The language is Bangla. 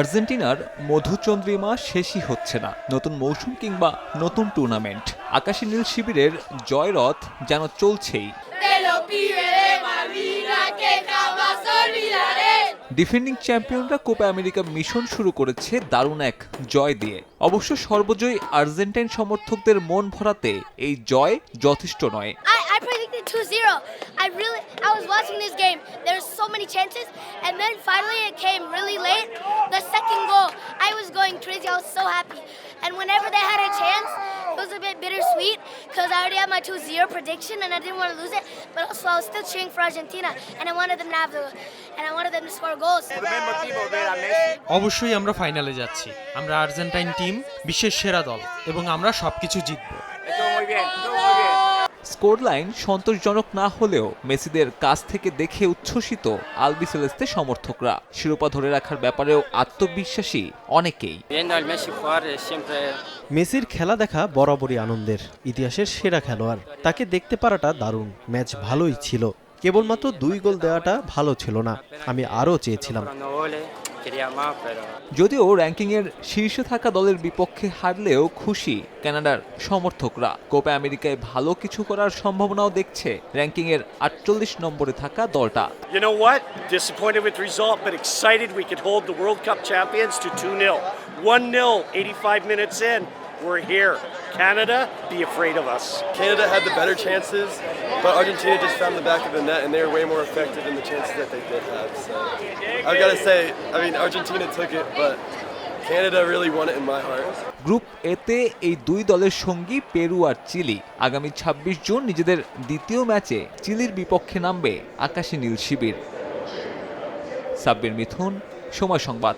আর্জেন্টিনার মধুচন্দ্রিমা শেষই হচ্ছে না। নতুন মৌসুম কিংবা নতুন টুর্নামেন্ট, আকাশী নীল শিবিরের জয়রথ যেন চলছেই। ডিফেন্ডিং চ্যাম্পিয়নরা কোপা আমেরিকা মিশন শুরু করেছে দারুণ এক জয় দিয়ে। অবশ্য সর্বজয়ী আর্জেন্টাইন সমর্থকদের মন ভরাতে এই জয় যথেষ্ট নয়। I predicted 2-0. I was watching this game. There were so many chances, and then finally it came really late. The second goal, I was going crazy. I was so happy. And whenever they had a chance, it was a bit bittersweet because I already had my 2-0 prediction and I didn't want to lose it. But also I was still cheering for Argentina, and I wanted them to score goals. অবশ্যই আমরা ফাইনালে যাচ্ছি। আমরা আর্জেন্টাইন টিম, বিশ্বের সেরা দল, এবং আমরা সবকিছু জিতবো। স্কোর লাইন সন্তোষজনক না হলেও মেসিদের কাছ থেকে দেখে উচ্ছ্বসিত আলবিসেলেস্তে সমর্থকরা। শিরোপা ধরে রাখার ব্যাপারেও আত্মবিশ্বাসী অনেকেই। মেসির খেলা দেখা বরাবরই আনন্দের। ইতিহাসের সেরা খেলোয়াড়, তাকে দেখতে পারাটা দারুণ। ম্যাচ ভালোই ছিল, কেবলমাত্র 2 গোল দেওয়াটা ভালো ছিল না। আমি আরও চেয়েছিলাম। যদিও র্যাঙ্কিংয়ের শীর্ষে থাকা দলের বিপক্ষে হারলেও খুশি কানাডার সমর্থকরা। কোপা আমেরিকায় ভালো কিছু করার সম্ভাবনাও দেখছে র্যাঙ্কিংয়ের 48 নম্বরে থাকা দলটা। You know what? Disappointed with the result, but excited we could hold the World Cup champions to 2-0. 1-0, 85 minutes in. We're here. Canada, be afraid of us. Canada had the better chances, but Argentina just found the back of the net, and they were way more effective in the chances that they did have. So I've got to say, Argentina took it, but Canada really won it in my heart. Group এতে এই দুই দলের সঙ্গী পেরু আর চিলি। আগামী 26 জুন নিজেদের দ্বিতীয় ম্যাচে চিলির বিপক্ষে নামবে আকাশী নীল শিবির। সাব্বির মিথুন, সময় সংবাদ।